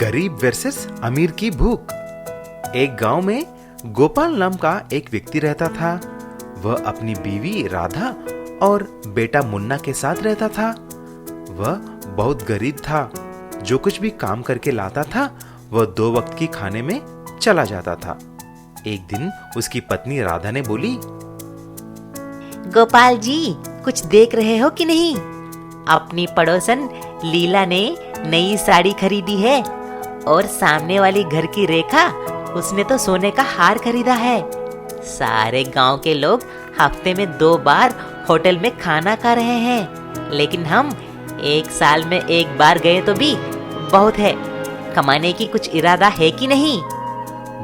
गरीब वर्सेस अमीर की भूख। एक गांव में गोपाल नाम का एक व्यक्ति रहता था। वह अपनी बीवी राधा और बेटा मुन्ना के साथ रहता था। वह बहुत गरीब था। जो कुछ भी काम करके लाता था वह 2 वक्त की खाने में चला जाता था। एक दिन उसकी पत्नी राधा ने बोली, गोपाल जी, कुछ देख रहे हो कि नहीं? अपनी पड़ोसन लीला ने नई साड़ी खरीदी है और सामने वाली घर की रेखा, उसने तो सोने का हार खरीदा है। सारे गांव के लोग हफ्ते में 2 बार होटल में खाना खा रहे हैं, लेकिन हम 1 साल में 1 बार गए तो भी बहुत है। कमाने की कुछ इरादा है कि नहीं?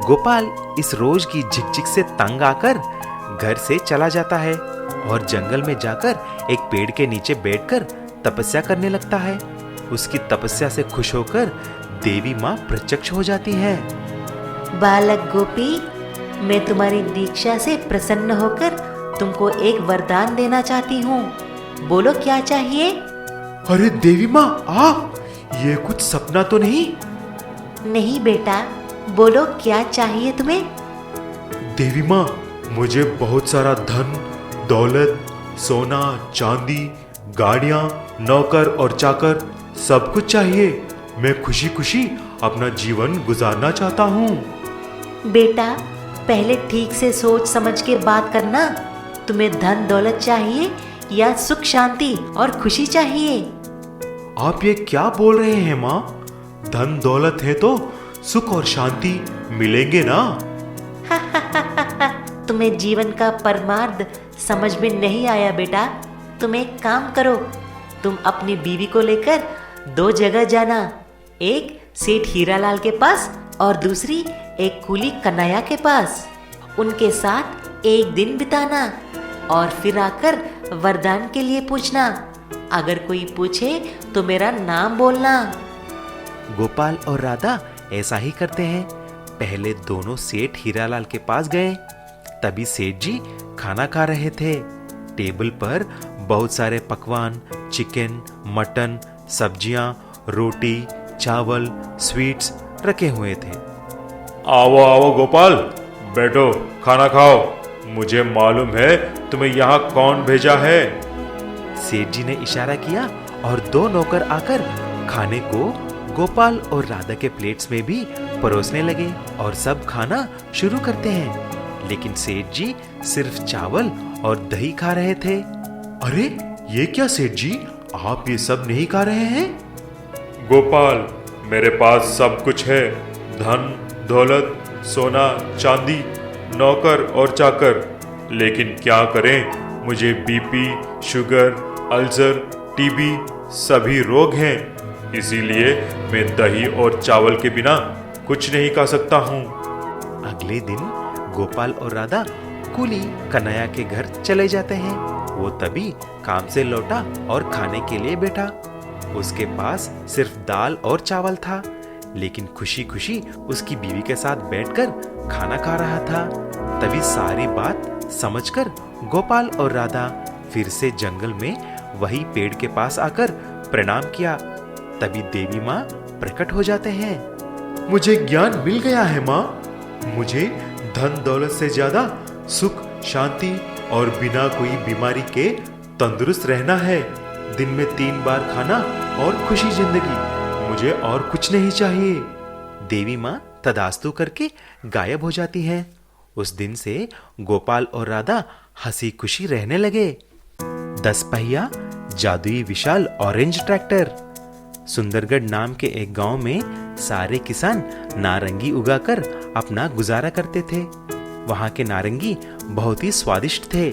गोपाल इस रोज की झिकझिक से तंग आकर घर से चला जाता है और जंगल में जाकर एक पेड़ के नीचे बैठकर तपस्या करने लगता है। उसकी तपस्या से खुश होकर देवी माँ प्रत्यक्ष हो जाती है। बालक गोपी, मैं तुम्हारी दीक्षा से प्रसन्न होकर तुमको एक वरदान देना चाहती हूँ। बोलो क्या चाहिए? अरे देवी माँ, ये कुछ सपना तो नहीं? नहीं बेटा, बोलो क्या चाहिए तुम्हें? देवी माँ, मुझे बहुत सारा धन दौलत, सोना चांदी, गाड़ियाँ, नौकर और चाकर सब कुछ चाहिए। मैं खुशी खुशी अपना जीवन गुजारना चाहता हूँ। बेटा, पहले ठीक से सोच समझ के बात करना। तुम्हें धन दौलत चाहिए या सुख शांति और खुशी चाहिए? आप ये क्या बोल रहे हैं माँ? धन दौलत है तो सुख और शांति मिलेंगे ना? तुम्हें जीवन का परमार्थ समझ में नहीं आया बेटा। तुम एक काम करो, तुम अपनी बीवी को लेकर 2 जगह जाना। एक सेठ हीरालाल के पास और दूसरी एक कूली कन्हैया के पास। उनके साथ एक दिन बिताना और फिर आकर वरदान के लिए पूछना। अगर कोई पूछे तो मेरा नाम बोलना। गोपाल और राधा ऐसा ही करते हैं। पहले दोनों सेठ हीरालाल के पास गए। तभी सेठ जी खाना खा रहे थे। टेबल पर बहुत सारे पकवान, चिकन, मटन, सब्जियां, रोटी, चावल, स्वीट्स रखे हुए थे। आओ आओ गोपाल, बैठो, खाना खाओ। मुझे मालूम है तुम्हें यहाँ कौन भेजा है। सेठ जी ने इशारा किया और 2 नौकर आकर खाने को गोपाल और राधा के प्लेट्स में भी परोसने लगे और सब खाना शुरू करते हैं। लेकिन सेठ जी सिर्फ चावल और दही खा रहे थे। अरे ये क्या सेठ जी, आप ये सब नहीं खा रहे हैं? गोपाल, मेरे पास सब कुछ है। धन दौलत, सोना चांदी, नौकर और चाकर। लेकिन क्या करें, मुझे बीपी, शुगर, अल्सर, टीबी सभी रोग हैं। इसीलिए मैं दही और चावल के बिना कुछ नहीं खा सकता हूँ। अगले दिन गोपाल और राधा कूली कन्हैया के घर चले जाते हैं। वो तभी काम से लौटा और खाने के लिए बैठा। उसके पास सिर्फ दाल और चावल था, लेकिन खुशी खुशी उसकी बीवी के साथ बैठकर खाना खा रहा था। तभी सारी बात समझकर गोपाल और राधा फिर से जंगल में वही पेड़ के पास आकर प्रणाम किया। तभी देवी माँ प्रकट हो जाते हैं। मुझे ज्ञान मिल गया है माँ। मुझे धन दौलत से ज्यादा सुख शांति और बिना कोई बीमारी के तंदुरुस्त रहना है। दिन में 3 बार खाना और खुशी जिंदगी। मुझे और कुछ नहीं चाहिए। देवी माँ तदास्तु करके गायब हो जाती है। उस दिन से गोपाल और राधा हंसी खुशी रहने लगे। 10 पहिया जादुई विशाल ऑरेंज ट्रैक्टर। सुंदरगढ़ नाम के एक गांव में सारे किसान नारंगी उगाकर अपना गुजारा करते थे। वहां के नारंगी बहुत ही स्वादिष्ट थे,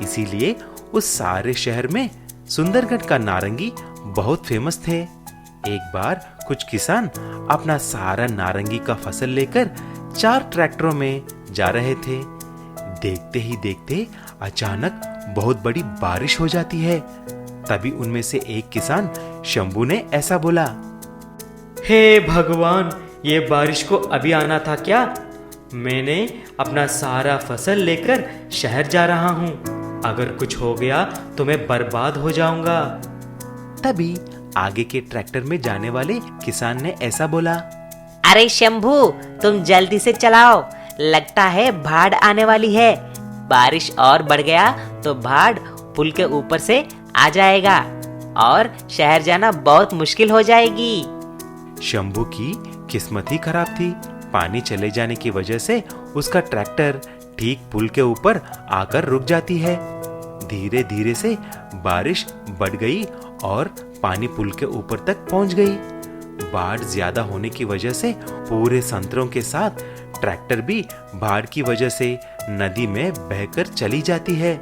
इसीलिए उस सारे शहर में सुंदरगढ़ का नारंगी बहुत फेमस थे। एक बार कुछ किसान अपना सारा नारंगी का फसल लेकर 4 ट्रैक्टरों में जा रहे थे। देखते ही देखते अचानक बहुत बड़ी बारिश हो जाती है। तभी उनमें से एक किसान शंभू ने ऐसा बोला, हे भगवान, ये बारिश को अभी आना था क्या? मैंने अपना सारा फसल लेकर शहर जा रहा हूँ। अगर कुछ हो गया तो मैं बर्बाद हो जाऊंगा। तभी आगे के ट्रैक्टर में जाने वाले किसान ने ऐसा बोला, अरे शंभू, तुम जल्दी से चलाओ, लगता है बाढ़ आने वाली है। बारिश और बढ़ गया तो बाढ़ पुल के ऊपर से आ जाएगा और शहर जाना बहुत मुश्किल हो जाएगी। शंभू की किस्मत ही खराब थी। पानी चले जाने की वजह से उसका ट्रैक्टर ठीक पुल के ऊपर आकर रुक जाती है। धीरे धीरे से बारिश बढ़ गई और पानी पुल के ऊपर तक पहुंच गई। बाढ़ ज्यादा होने की वजह से पूरे संतरों के साथ ट्रैक्टर भी बाढ़ की वजह से नदी में बहकर चली जाती है।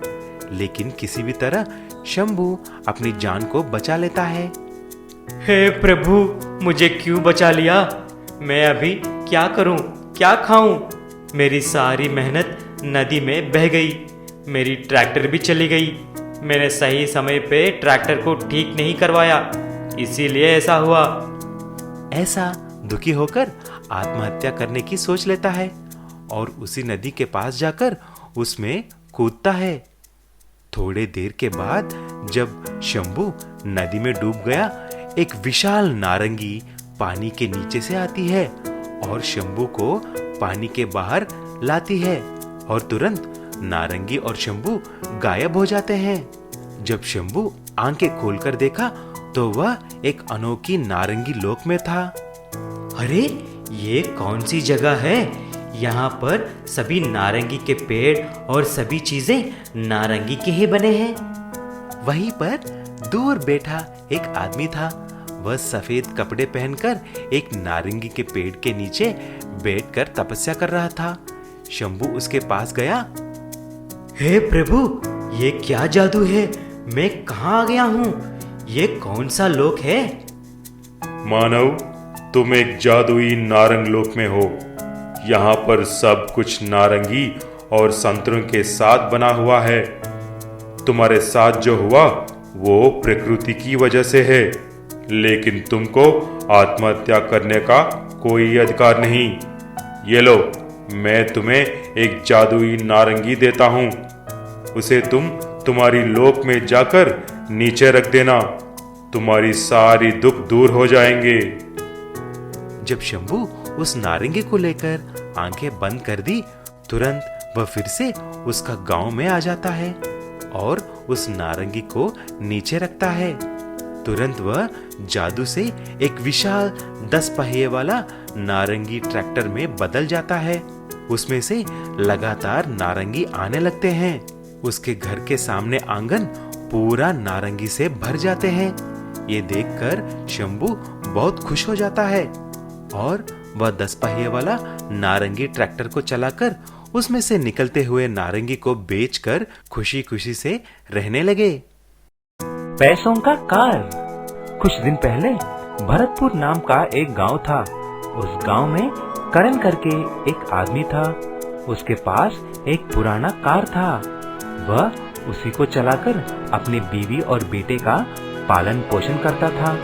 लेकिन किसी भी तरह शंभू अपनी जान को बचा लेता है। हे प्रभु, मुझे क्यों बचा लिया? मैं अभी क्या करूं, क्या खाऊं? मेरी सारी मेहनत नदी में बह गई, मेरी ट्रैक्टर भी चली गई। मैंने सही समय पे ट्रैक्टर को ठीक नहीं करवाया, इसीलिए ऐसा हुआ। ऐसा दुखी होकर आत्महत्या करने की सोच लेता है और उसी नदी के पास जाकर उसमें कूदता है। थोड़े देर के बाद जब शंभू नदी में डूब गया, एक विशाल नारंगी पानी के नीचे से आती है और शंभू को पानी के बाहर लाती है और तुरंत नारंगी और शंभू गायब हो जाते हैं। जब शंभू आंखें खोलकर देखा तो वह एक अनोखी नारंगी लोक में था। अरे, ये कौन सी जगह है? यहाँ पर सभी नारंगी के पेड़ और सभी चीजें नारंगी के ही बने हैं। वहीं पर दूर बैठा एक आदमी था। वह सफेद कपड़े पहनकर एक नारंगी के पेड़ के नीचे बैठकर तपस्या कर रहा था। शंभू उसके पास गया। हे प्रभु, ये क्या जादू है? मैं कहाँ आ गया हूँ? ये कौन सा लोक है? मानव, तुम एक जादुई नारंग लोक में हो। यहाँ पर सब कुछ नारंगी और संतरों के साथ बना हुआ है। तुम्हारे साथ जो हुआ वो प्रकृति की वजह से है, लेकिन तुमको आत्महत्या करने का कोई अधिकार नहीं। ये लो, मैं तुम्हें एक जादुई नारंगी देता हूँ। उसे तुम तुम्हारी लोक में जाकर नीचे रख देना। तुम्हारी सारी दुख दूर हो जाएंगे। जब शंभू उस नारंगी को लेकर आंखें बंद कर दी, तुरंत वह फिर से उसका गांव में आ जाता है और उस नारंगी को नीचे रखता है। तुरंत वह जादू से एक विशाल 10 पहिए वाला नारंगी ट्रैक्टर में बदल जाता है। उसमें से लगातार नारंगी आने लगते हैं। उसके घर के सामने आंगन पूरा नारंगी से भर जाते हैं। ये देखकर शंभू बहुत खुश हो जाता है और वह 10 पहिए वाला नारंगी ट्रैक्टर को चलाकर उसमें से निकलते हुए नारंगी को बेचकर खुशी खुशी से रहने लगे। पैसों का कार। कुछ दिन पहले भरतपुर नाम का एक गांव था। उस गांव में करण करके एक आदमी था। उसके पास एक पुराना कार था। वह उसी को चलाकर अपनी बीवी और बेटे का पालन पोषण करता था।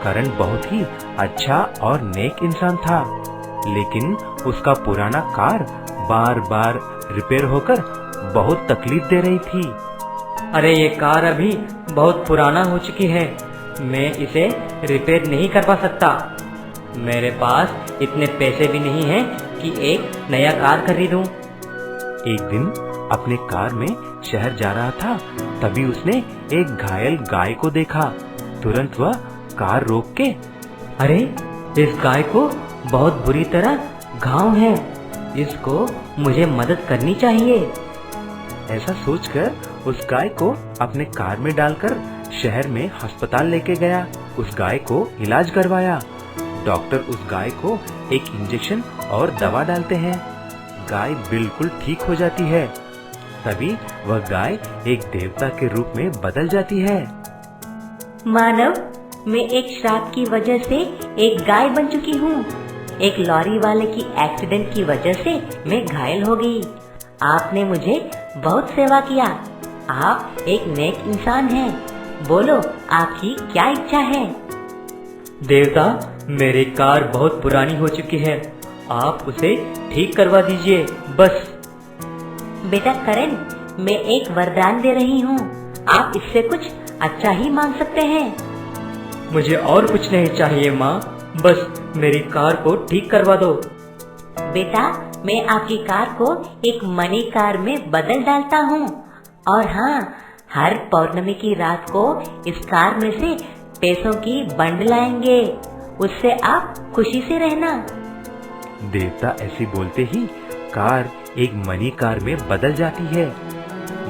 करण बहुत ही अच्छा और नेक इंसान था, लेकिन उसका पुराना कार बार बार रिपेयर होकर बहुत तकलीफ दे रही थी। अरे, ये कार अभी बहुत पुराना हो चुकी है, मैं इसे रिपेयर नहीं करवा सकता। मेरे पास इतने पैसे भी नहीं हैं कि एक नया कार खरीदूं। एक दिन अपने कार में शहर जा रहा था, तभी उसने एक घायल गाय को देखा। तुरंत वह कार रोक के, अरे, इस गाय को बहुत बुरी तरह घाव है, इसको मुझे मदद करनी चाहिए। ऐसा सोचकर उस गाय को अपने कार में डालकर शहर में अस्पताल लेके गया। उस गाय को इलाज करवाया। डॉक्टर उस गाय को एक इंजेक्शन और दवा डालते हैं। गाय बिल्कुल ठीक हो जाती है। तभी वह गाय एक देवता के रूप में बदल जाती है। मानव, मैं एक श्राप की वजह से एक गाय बन चुकी हूँ। एक लॉरी वाले की एक्सीडेंट की वजह से मैं घायल हो गई। आपने मुझे बहुत सेवा किया। आप एक नेक इंसान हैं। बोलो, आपकी क्या इच्छा है? देवता, मेरी कार बहुत पुरानी हो चुकी है, आप उसे ठीक करवा दीजिए बस। बेटा करण, मैं एक वरदान दे रही हूँ, आप इससे कुछ अच्छा ही मांग सकते हैं। मुझे और कुछ नहीं चाहिए माँ, बस मेरी कार को ठीक करवा दो। बेटा, मैं आपकी कार को एक मनी कार में बदल डालता हूँ। और हाँ, हर पौर्णमी की रात को इस कार में से पैसों की बंडल आएंगे, उससे आप खुशी से रहना। देवता ऐसे बोलते ही कार एक मनी कार में बदल जाती है।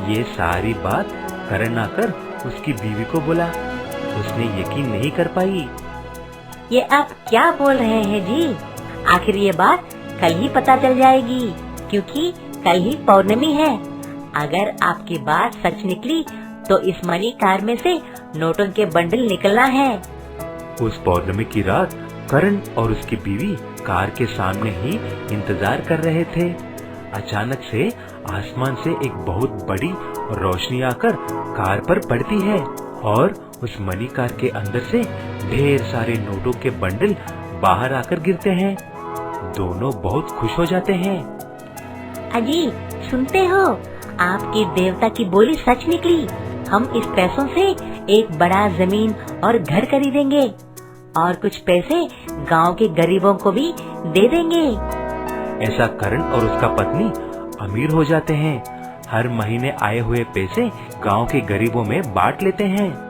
ये सारी बात करण आकर उसकी बीवी को बोला। उसने यकीन नहीं कर पाई। ये आप क्या बोल रहे हैं जी? आखिर ये बात कल ही पता चल जाएगी, क्योंकि कल ही पौर्णमी है। अगर आपकी बात सच निकली तो इस मनी कार में से नोटों के बंडल निकलना है। उस पौर्णमी की रात करण और उसकी बीवी कार के सामने ही इंतजार कर रहे थे। अचानक से आसमान से एक बहुत बड़ी रोशनी आकर कार पर पड़ती है और उस मनी कार के अंदर से ढेर सारे नोटों के बंडल बाहर आकर गिरते हैं। दोनों बहुत खुश हो जाते हैं। अजी, सुनते हो? आपकी देवता की बोली सच निकली। हम इस पैसों से एक बड़ा जमीन और घर खरीदेंगे और कुछ पैसे गांव के गरीबों को भी दे देंगे। ऐसा करण और उसका पत्नी अमीर हो जाते हैं। हर महीने आए हुए पैसे गांव के गरीबों में बांट लेते हैं।